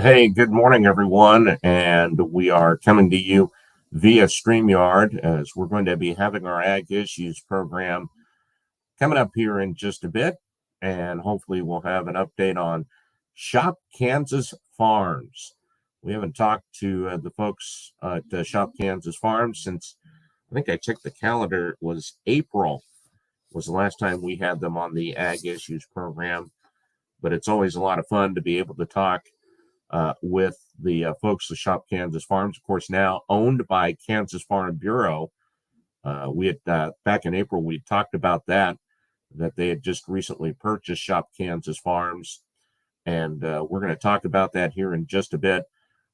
Hey, good morning, everyone. And we are coming to you via StreamYard as we're going to be having our Ag Issues program coming up here in just a bit. And hopefully, we'll have an update on Shop Kansas Farms. We haven't talked to the folks at Shop Kansas Farms since I think I checked the calendar. It was April was the last time we had them on the Ag Issues program. But it's always a lot of fun to be able to talk with the folks at Shop Kansas Farms, of course, now owned by Kansas Farm Bureau. We had back in April, we talked about that they had just recently purchased Shop Kansas Farms. And we're going to talk about that here in just a bit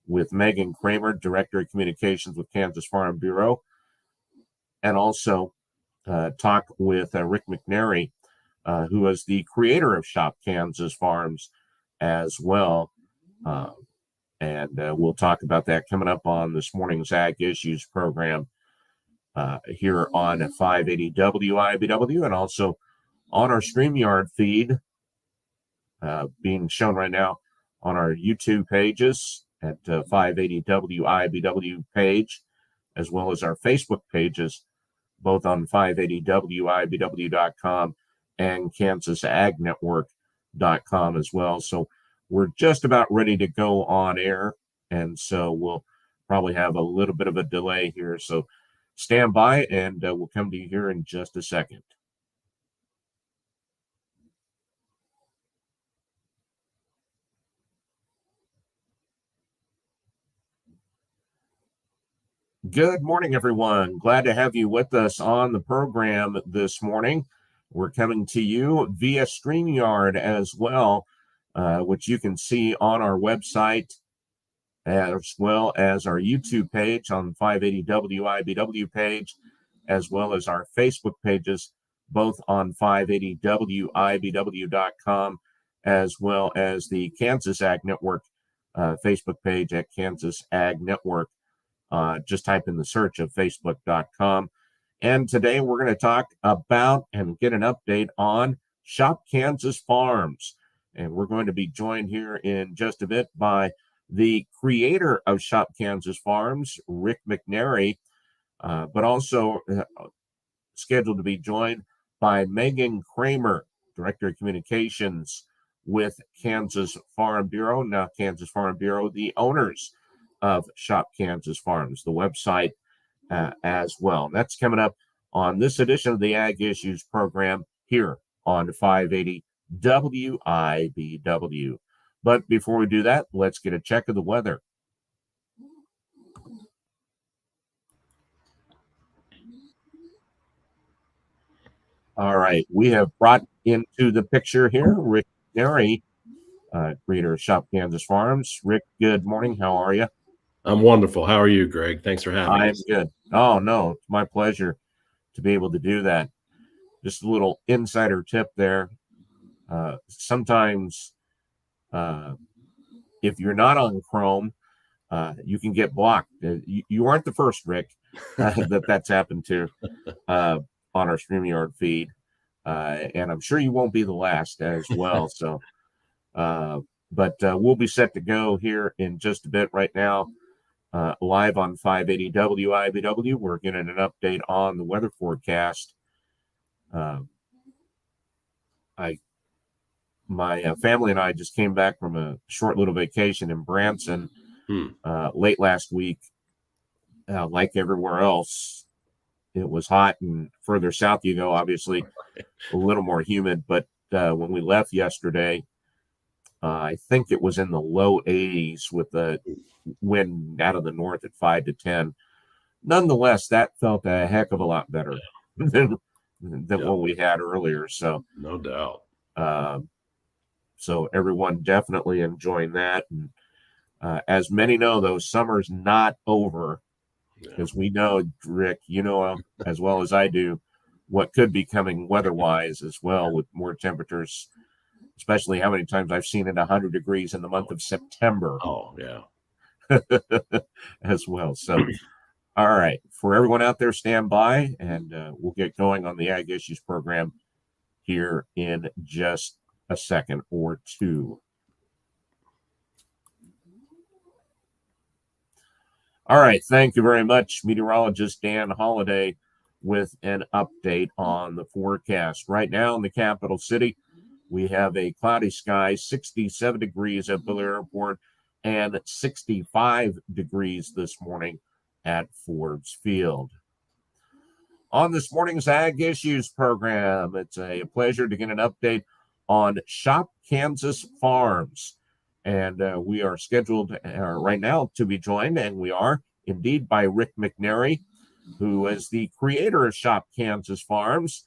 with Meagan Cramer, Director of Communications with Kansas Farm Bureau, and also talk with Rick McNary, who is the creator of Shop Kansas Farms as well. And we'll talk about that coming up on this morning's Ag Issues program here on 580 WIBW and also on our StreamYard feed being shown right now on our YouTube pages at 580 WIBW page, as well as our Facebook pages, both on 580WIBW.com and KansasAgNetwork.com as well. So we're just about ready to go on air, and so we'll probably have a little bit of a delay here. So stand by, and we'll come to you here in just a second. Good morning, everyone. Glad to have you with us on the program this morning. We're coming to you via StreamYard as well, which you can see on our website, as well as our YouTube page on 580 WIBW page, as well as our Facebook pages, both on 580WIBW.com, as well as the Kansas Ag Network Facebook page at Kansas Ag Network. Just type in the search of facebook.com. And today we're going to talk about and get an update on Shop Kansas Farms. And we're going to be joined here in just a bit by the creator of Shop Kansas Farms, Rick McNary, but also scheduled to be joined by Meagan Cramer, Director of Communications with Kansas Farm Bureau. Now, Kansas Farm Bureau, the owners of Shop Kansas Farms, the website as well. And that's coming up on this edition of the Ag Issues program here on 580 WIBW. But before we do that, let's get a check of the weather. All right, we have brought into the picture here Rick McNary, creator of Shop Kansas Farms. Rick, good morning. How are you? I'm wonderful. How are you, Greg? Thanks for having us. I'm good. Oh, no, it's my pleasure to be able to do that. Just a little insider tip there. Sometimes if you're not on Chrome, you can get blocked. You aren't the first, Rick, that's happened to on our StreamYard feed. And I'm sure you won't be the last as well. So, but we'll be set to go here in just a bit right now. Live on 580 WIBW. We're getting an update on the weather forecast. My family and I just came back from a short little vacation in Branson late last week. Like everywhere else, it was hot, and further south you go, obviously a little more humid. But when we left yesterday, I think it was in the low 80s with the wind out of the north at 5 to 10. Nonetheless, that felt a heck of a lot better than what we had earlier. So no doubt. So everyone definitely enjoying that. And as many know, though, summer's not over, because we know, Rick, you know as well as I do, what could be coming weather-wise as well, with more temperatures, especially how many times I've seen it 100 degrees in the month of September. Oh, yeah. As well. So, all right. For everyone out there, stand by, and we'll get going on the Ag Issues program here in just a second or two. All right. Thank you very much, meteorologist Dan Holliday, with an update on the forecast. Right now in the capital city, we have a cloudy sky, 67 degrees at Bel Airport and 65 degrees this morning at Forbes Field. On this morning's Ag Issues program, it's a pleasure to get an update on Shop Kansas Farms. And we are scheduled right now to be joined, and we are indeed, by Rick McNary, who is the creator of Shop Kansas Farms.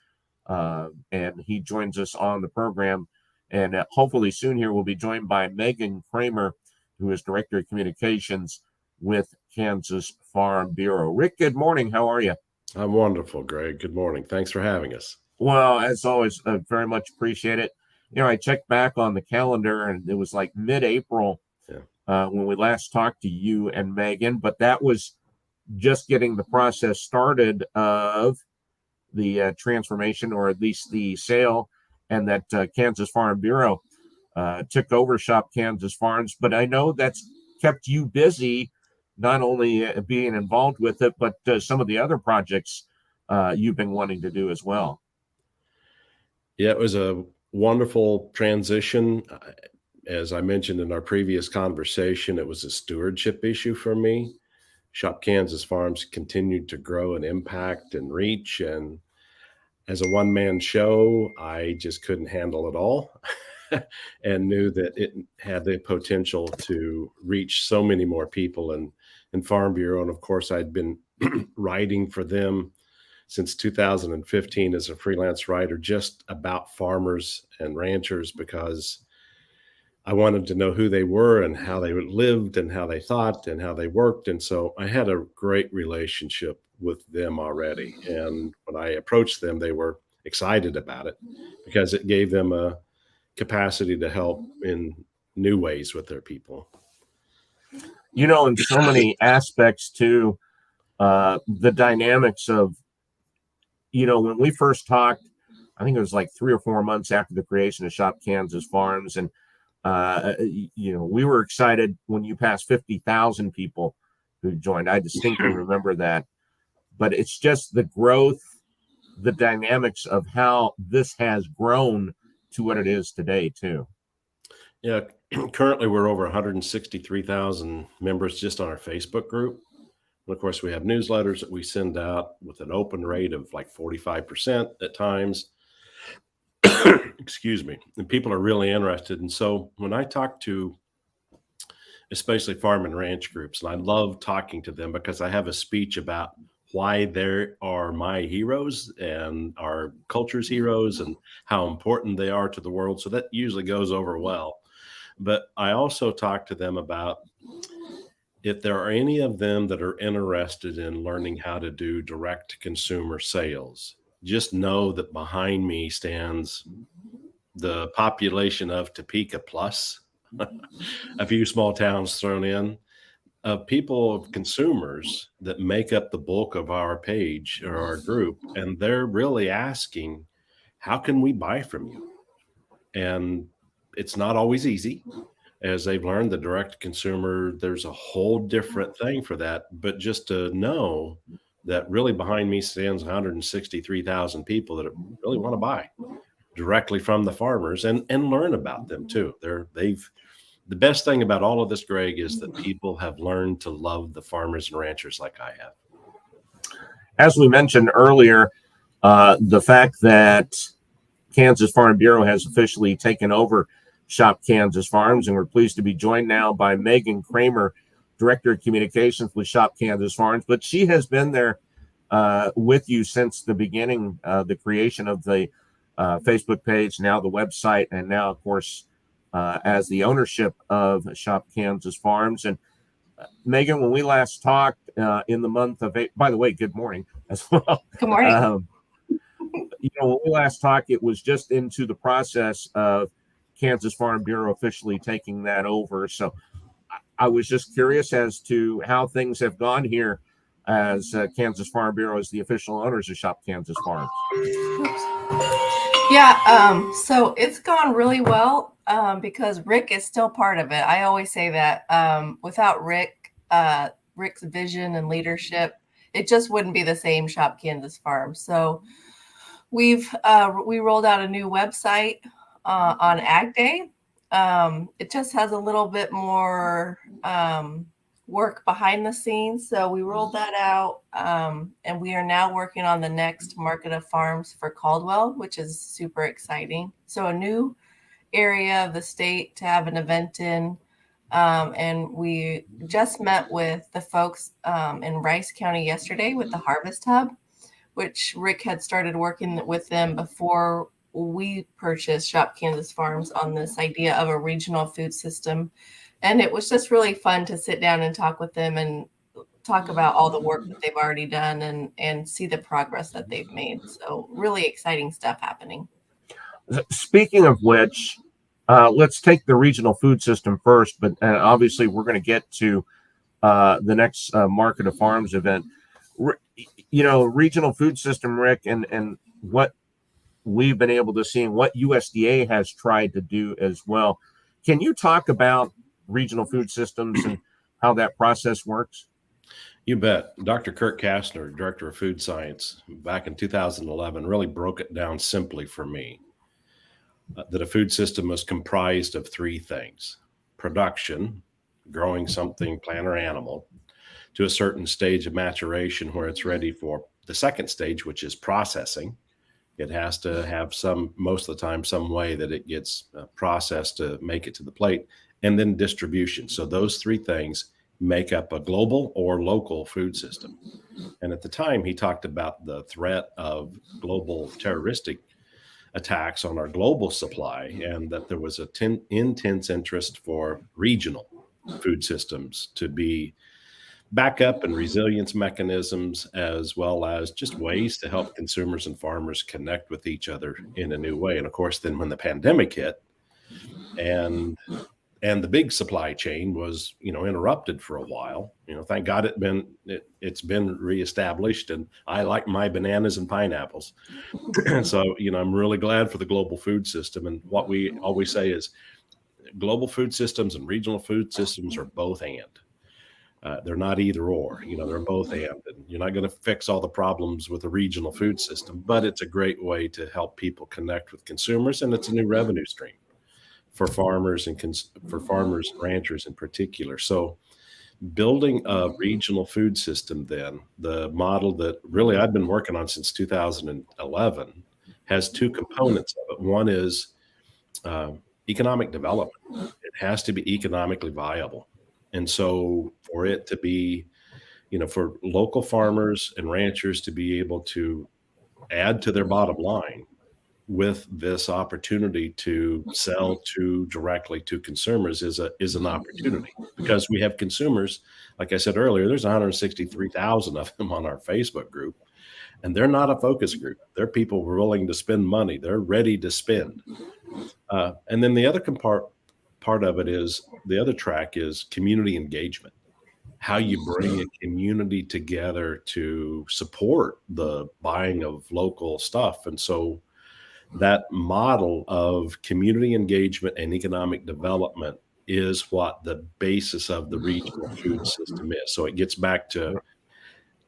And he joins us on the program. And hopefully soon here we'll be joined by Meagan Cramer, who is Director of Communications with Kansas Farm Bureau. Rick, good morning. How are you? I'm wonderful, Greg. Good morning. Thanks for having us. Well, as always, very much appreciate it. I checked back on the calendar, and it was like mid-April when we last talked to you and Megan, but that was just getting the process started of the transformation, or at least the sale, and that Kansas Farm Bureau took over Shop Kansas Farms. But I know that's kept you busy, not only being involved with it, but some of the other projects you've been wanting to do as well. Yeah, it was a wonderful transition. As I mentioned in our previous conversation, it was a stewardship issue for me. Shop Kansas Farms continued to grow and impact and reach. And as a one-man show, I just couldn't handle it all and knew that it had the potential to reach so many more people in Farm Bureau. And of course, I'd been writing for them since 2015 as a freelance writer, just about farmers and ranchers, because I wanted to know who they were and how they lived and how they thought and how they worked. And so I had a great relationship with them already. And when I approached them, they were excited about it because it gave them a capacity to help in new ways with their people. In so many aspects too, the dynamics of, when we first talked, I think it was like 3 or 4 months after the creation of Shop Kansas Farms. And, we were excited when you passed 50,000 people who joined. I distinctly remember that. But it's just the growth, the dynamics of how this has grown to what it is today, too. Yeah, currently we're over 163,000 members just on our Facebook group. And of course, we have newsletters that we send out with an open rate of like 45% at times. Excuse me. And people are really interested. And so when I talk to especially farm and ranch groups, and I love talking to them because I have a speech about why they are my heroes and our culture's heroes and how important they are to the world. So that usually goes over well. But I also talk to them about if there are any of them that are interested in learning how to do direct consumer sales, just know that behind me stands the population of Topeka plus a few small towns thrown in, of people, of consumers that make up the bulk of our page or our group. And they're really asking, how can we buy from you? And it's not always easy. As they've learned, the direct consumer, there's a whole different thing for that. But just to know that really behind me stands 163,000 people that really want to buy directly from the farmers and learn about them too. The best thing about all of this, Greg, is that people have learned to love the farmers and ranchers like I have. As we mentioned earlier, the fact that Kansas Farm Bureau has officially taken over Shop Kansas Farms, and we're pleased to be joined now by Meagan Cramer, Director of Communications with Shop Kansas Farms. But she has been there with you since the beginning, the creation of the Facebook page, now the website, and now, of course, as the ownership of Shop Kansas Farms. And Meagan, when we last talked in the month of April, by the way, good morning as well. Good morning. When we last talked, it was just into the process of Kansas Farm Bureau officially taking that over. So I was just curious as to how things have gone here as Kansas Farm Bureau is the official owners of Shop Kansas Farms. Yeah, so it's gone really well because Rick is still part of it. I always say that without Rick, Rick's vision and leadership, it just wouldn't be the same Shop Kansas Farms. So we rolled out a new website on Ag Day. It just has a little bit more work behind the scenes. So we rolled that out, and we are now working on the next market of farms for Caldwell, which is super exciting. So a new area of the state to have an event in. And we just met with the folks in Rice County yesterday with the Harvest Hub, which Rick had started working with them before we purchased Shop Kansas Farms on this idea of a regional food system. And it was just really fun to sit down and talk with them and talk about all the work that they've already done and see the progress that they've made. So really exciting stuff happening. Speaking of which, let's take the regional food system first, but obviously we're going to get to the next Market of Farms event. Regional food system, Rick, and what we've been able to see and what USDA has tried to do as well. Can you talk about regional food systems and how that process works? You bet. Dr. Kurt Kastner, Director of Food Science, back in 2011, really broke it down simply for me. That a food system is comprised of three things: production, growing something, plant or animal, to a certain stage of maturation where it's ready for the second stage, which is processing. It has to have most of the time, some way that it gets processed to make it to the plate, and then distribution. So those three things make up a global or local food system. And at the time, he talked about the threat of global terroristic attacks on our global supply, and that there was intense interest for regional food systems to be backup and resilience mechanisms, as well as just ways to help consumers and farmers connect with each other in a new way. And of course, then when the pandemic hit and the big supply chain was, interrupted for a while, thank God it's been reestablished, and I like my bananas and pineapples. So, I'm really glad for the global food system. And what we always say is global food systems and regional food systems are both and. They're not either or, they're both and. And you're not going to fix all the problems with a regional food system, but it's a great way to help people connect with consumers, and it's a new revenue stream for farmers and for farmers and ranchers in particular. So building a regional food system, then the model that really I've been working on since 2011 has two components of it. One is economic development. It has to be economically viable. And so for it to be, for local farmers and ranchers to be able to add to their bottom line with this opportunity to sell directly to consumers is an opportunity, because we have consumers, like I said earlier, there's 163,000 of them on our Facebook group, and they're not a focus group. They're people willing to spend money. They're ready to spend. And then the other part of it is, the other track is community engagement, how you bring a community together to support the buying of local stuff. And so that model of community engagement and economic development is what the basis of the regional food system is. So it gets back to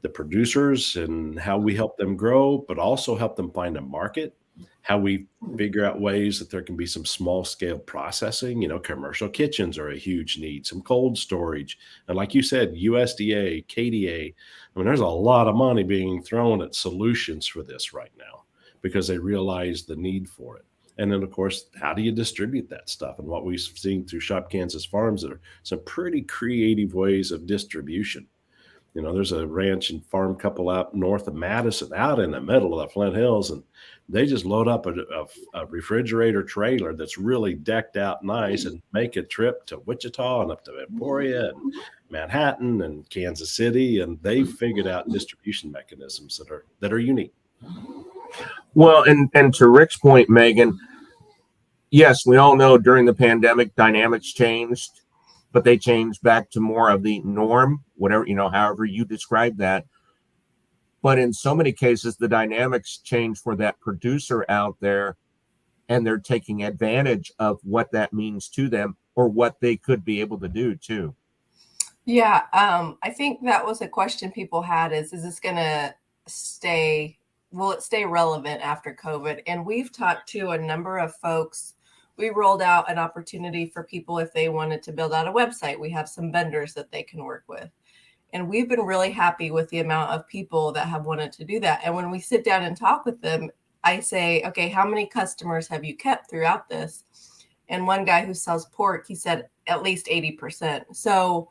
the producers and how we help them grow, but also help them find a market, how we figure out ways that there can be some small scale processing. Commercial kitchens are a huge need, some cold storage. And like you said, USDA, KDA, there's a lot of money being thrown at solutions for this right now, because they realize the need for it. And then, of course, how do you distribute that stuff? And what we've seen through Shop Kansas Farms, there are some pretty creative ways of distribution. There's a ranch and farm couple out north of Madison, out in the middle of the Flint Hills, and they just load up a refrigerator trailer that's really decked out nice and make a trip to Wichita and up to Emporia and Manhattan and Kansas City, and they've figured out distribution mechanisms that are unique. Well, and to Rick's point, Meagan, yes, we all know during the pandemic, dynamics changed, but they changed back to more of the norm, whatever, however you describe that. But in so many cases, the dynamics change for that producer out there, and they're taking advantage of what that means to them, or what they could be able to do too. Yeah, I think that was a question people had is this going to will it stay relevant after COVID? And we've talked to a number of folks. We rolled out an opportunity for people if they wanted to build out a website. We have some vendors that they can work with. And we've been really happy with the amount of people that have wanted to do that. And when we sit down and talk with them, I say, okay, how many customers have you kept throughout this? And one guy who sells pork, he said at least 80%. So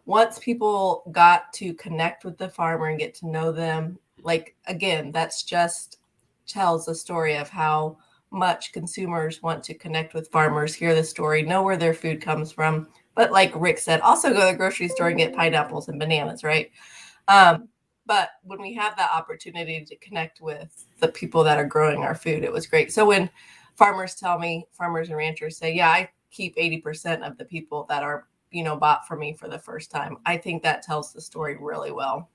once people got to connect with the farmer and get to know them, like, again, that's just tells the story of how much consumers want to connect with farmers, hear the story, know where their food comes from. But like Rick said, also go to the grocery store and get pineapples and bananas, right? But when we have that opportunity to connect with the people that are growing our food, it was great. So when farmers and ranchers say, yeah, I keep 80% of the people that are, bought from me for the first time. I think that tells the story really well.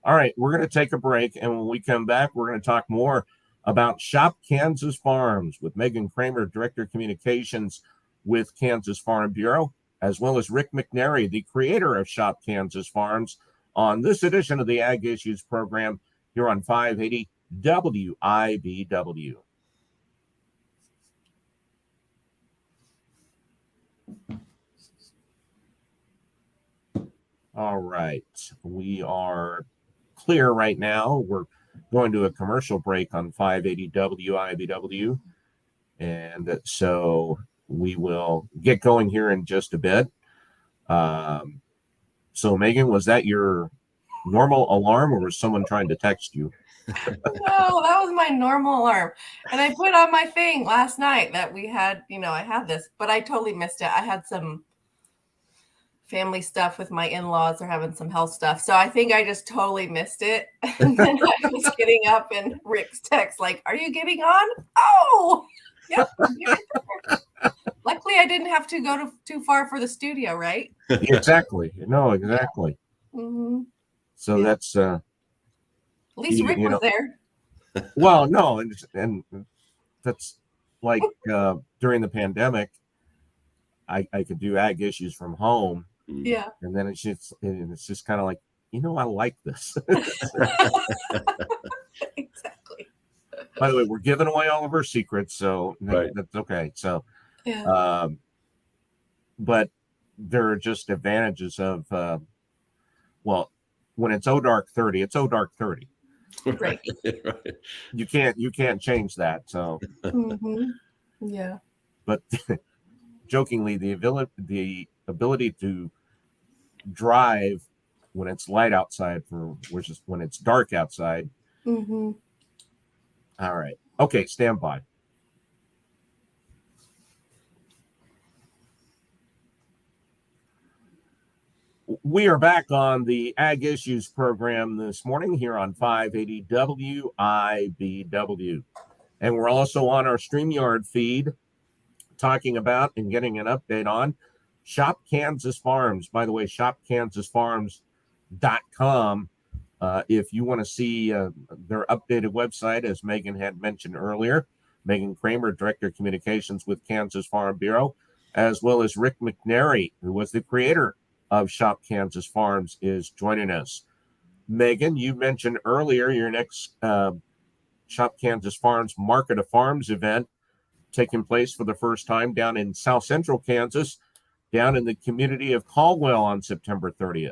All right, we're going to take a break. And when we come back, we're going to talk more about Shop Kansas Farms with Meagan Cramer, Director of Communications with Kansas Farm Bureau, as well as Rick McNary, the creator of Shop Kansas Farms, on this edition of the Ag Issues program here on 580 WIBW. All right, we are clear right now. We're going to a commercial break on 580 WIBW. And so we will get going here in just a bit. So, Meagan, was that your normal alarm or was someone trying to text you? No, that was my normal alarm. And I put on my thing last night that we had, I had this, but I totally missed it. I had some family stuff with my in-laws. They're having some health stuff. So I think I just totally missed it. And then I was getting up and Rick's text like, are you getting on? Oh, yep. Luckily, I didn't have to go too far for the studio, right? Exactly. No, exactly. Yeah. Mm-hmm. So yeah. that's at least Rick was there. Well, no, and that's like during the pandemic, I could do ag issues from home. Yeah. And then it's just kind of like, I like this. Exactly. By the way, we're giving away all of our secrets, so Right. that's okay. So, yeah. But there are just advantages of, when it's dark 30, it's dark 30. Right. Right. You can't change that. So, mm-hmm. Yeah. But jokingly, the ability to drive when it's light outside versus when it's dark outside. Mm-hmm. All right. Okay, stand by. We are back on the Ag Issues program this morning here on 580 WIBW. And we're also on our StreamYard feed talking about and getting an update on Shop Kansas Farms. By the way, shopkansasfarms.com. If you want to see their updated website, as Meagan had mentioned earlier, Meagan Cramer, Director of Communications with Kansas Farm Bureau, as well as Rick McNary, who was the creator of Shop Kansas Farms, is joining us. Meagan, you mentioned earlier your next Shop Kansas Farms Market of Farms event taking place for the first time down in South Central Kansas, down in the community of Caldwell on September 30th.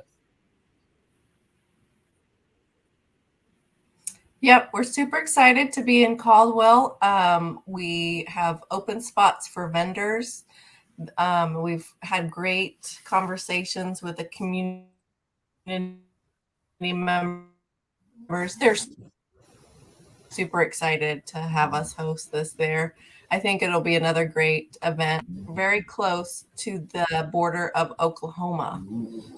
Yep, we're super excited to be in Caldwell. We have open spots for vendors. We've had great conversations with the community members. They're super excited to have us host this there. I think it'll be another great event, very close to the border of Oklahoma.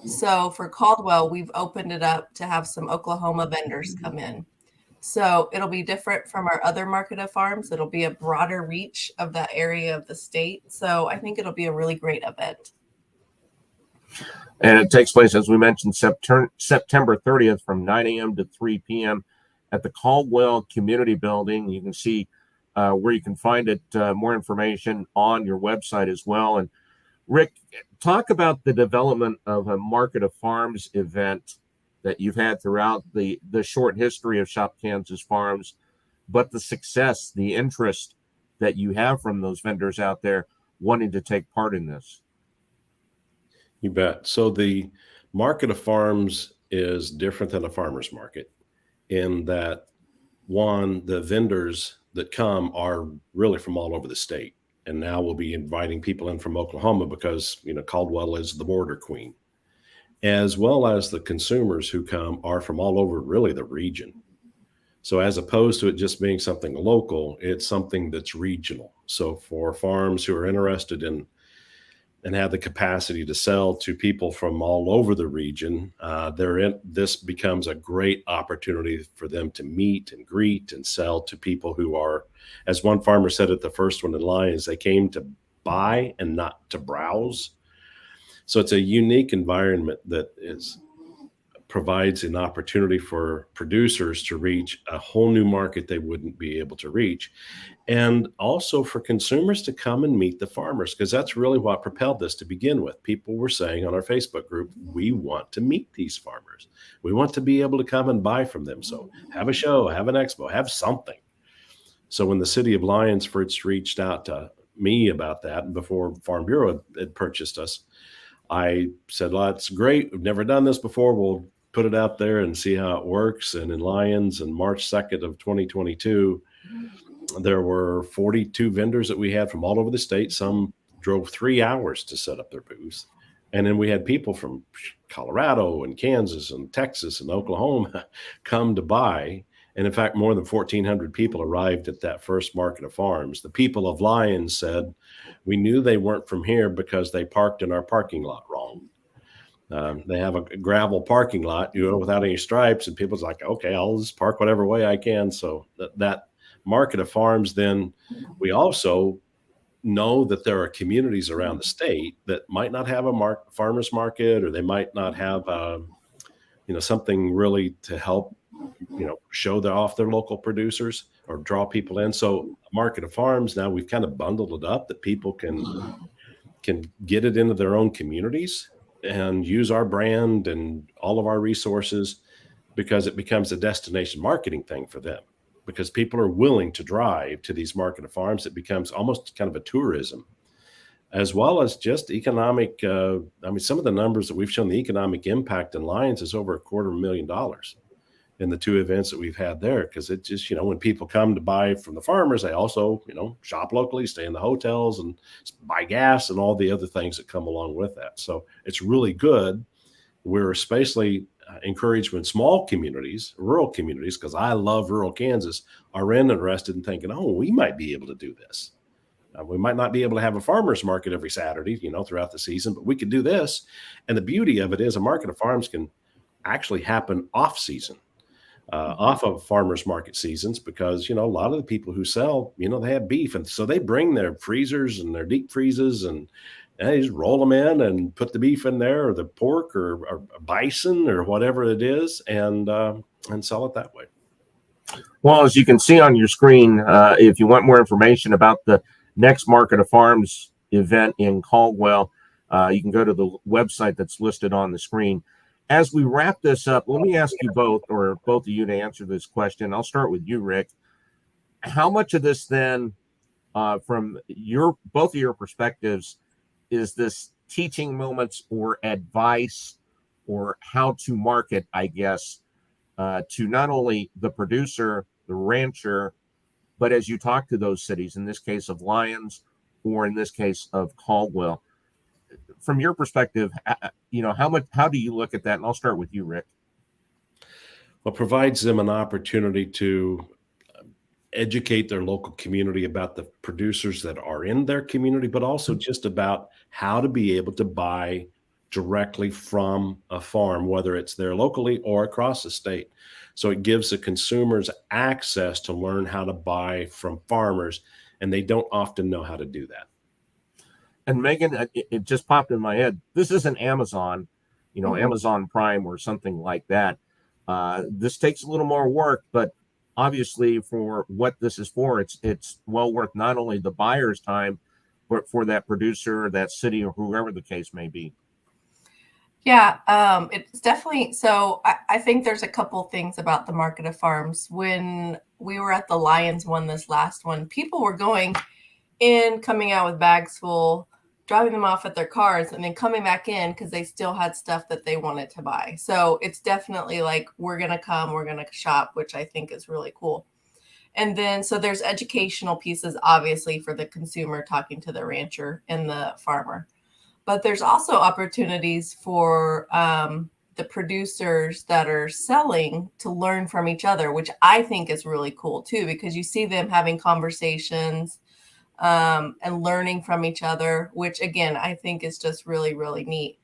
So for Caldwell, we've opened it up to have some Oklahoma vendors come in. So it'll be different from our other Market of Farms. It'll be a broader reach of that area of the state. So I think it'll be a really great event. And it takes place, as we mentioned, September 30th from 9 a.m. to 3 p.m. at the Caldwell Community Building. You can see where you can find it, more information on your website as well. And Rick, talk about the development of a Market of Farms event that you've had throughout the short history of Shop Kansas Farms, but the success, the interest that you have from those vendors out there wanting to take part in this. You bet. So the Market of Farms is different than a farmer's market in that, one, the vendors that come are really from all over the state. And now we'll be inviting people in from Oklahoma because, Caldwell is the border queen, as well as the consumers who come are from all over really the region. So as opposed to it just being something local, it's something that's regional. So for farms who are interested in and have the capacity to sell to people from all over the region, this becomes a great opportunity for them to meet and greet and sell to people who are, as one farmer said at the first one in Lyons, they came to buy and not to browse. So it's a unique environment that provides an opportunity for producers to reach a whole new market they wouldn't be able to reach. And also for consumers to come and meet the farmers, because that's really what propelled this to begin with. People were saying on our Facebook group, we want to meet these farmers. We want to be able to come and buy from them. So have a show, have an expo, have something. So when the city of Lyons first reached out to me about that, before Farm Bureau had purchased us, I said, well, that's great. We've never done this before. We'll put it out there and see how it works. And in Lyons on March 2nd of 2022, there were 42 vendors that we had from all over the state. Some drove 3 hours to set up their booths. And then we had people from Colorado and Kansas and Texas and Oklahoma come to buy. And in fact, more than 1,400 people arrived at that first Market of Farms. The people of Lyons said, we knew they weren't from here because they parked in our parking lot wrong. They have a gravel parking lot, without any stripes, and people's like, okay, I'll just park whatever way I can. So that Market of Farms, then we also know that there are communities around the state that might not have a farmer's market, or they might not have, something really to help, show off their local producers or draw people in. So Market of Farms, now we've kind of bundled it up that people can get it into their own communities and use our brand and all of our resources, because it becomes a destination marketing thing for them, because people are willing to drive to these Market of Farms. It becomes almost kind of a tourism, as well as just economic. Some of the numbers that we've shown, the economic impact in Lyons is over $250,000 in the two events that we've had there. Because it just, when people come to buy from the farmers, they also, shop locally, stay in the hotels and buy gas and all the other things that come along with that. So it's really good. We're especially encouraged when small communities, rural communities, because I love rural Kansas, are interested in thinking, oh, we might be able to do this. We might not be able to have a farmer's market every Saturday, throughout the season, but we could do this. And the beauty of it is a Market of Farms can actually happen off season. Off of farmers market seasons, because a lot of the people who sell, they have beef, and so they bring their freezers and their deep freezes, and they just roll them in and put the beef in there, or the pork, or bison, or whatever it is, and sell it that way. Well, as you can see on your screen, if you want more information about the next Market of Farms event in Caldwell, you can go to the website that's listed on the screen. As we wrap this up, let me ask you both, or both of you, to answer this question. I'll start with you, Rick. How much of this then, from both of your perspectives, is this teaching moments or advice or how to market, I guess, to not only the producer, the rancher, but as you talk to those cities, in this case of Lyons, or in this case of Caldwell? From your perspective, how do you look at that? And I'll start with you, Rick. Well, provides them an opportunity to educate their local community about the producers that are in their community, but also just about how to be able to buy directly from a farm, whether it's there locally or across the state. So it gives the consumers access to learn how to buy from farmers, and they don't often know how to do that. And Meagan, it just popped in my head. This isn't Amazon, Amazon Prime or something like that. This takes a little more work, but obviously for what this is for, it's well worth not only the buyer's time, for that producer, that city, or whoever the case may be? Yeah, it's definitely so. I think there's a couple things about the market of farms. When we were at the Lions one, this last one, people were going in, coming out with bags full, driving them off at their cars, and then coming back in because they still had stuff that they wanted to buy. So it's definitely like, we're going to come, we're going to shop, which I think is really cool. And then, so there's educational pieces, obviously, for the consumer talking to the rancher and the farmer. But there's also opportunities for the producers that are selling to learn from each other, which I think is really cool too, because you see them having conversations and learning from each other, which again, I think is just really, really neat.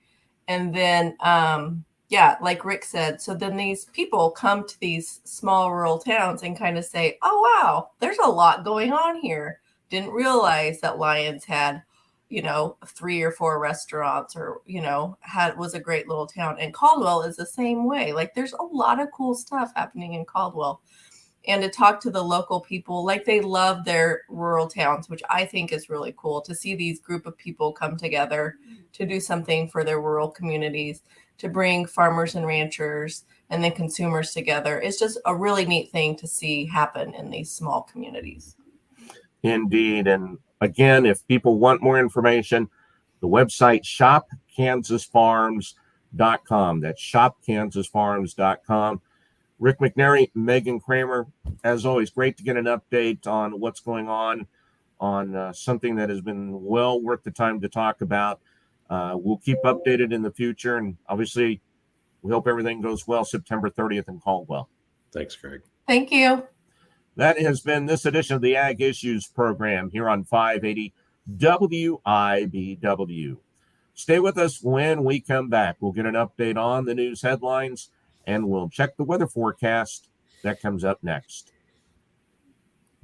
And then, yeah, like Rick said, so then these people come to these small rural towns and kind of say, oh, wow, there's a lot going on here. Didn't realize that Lions had, 3 or 4 restaurants, or, was a great little town. And Caldwell is the same way. Like, there's a lot of cool stuff happening in Caldwell. And to talk to the local people, like, they love their rural towns, which I think is really cool to see these group of people come together to do something for their rural communities, to bring farmers and ranchers and then consumers together. It's just a really neat thing to see happen in these small communities. Indeed. And again, if people want more information, the website shopkansasfarms.com. That's shopkansasfarms.com. Rick McNary, Meagan Cramer, as always, great to get an update on what's going on something that has been well worth the time to talk about. We'll keep updated in the future, and obviously, we hope everything goes well September 30th in Caldwell. Thanks, Greg. Thank you. That has been this edition of the Ag Issues program here on 580 WIBW. Stay with us when we come back. We'll get an update on the news headlines, and we'll check the weather forecast. That comes up next.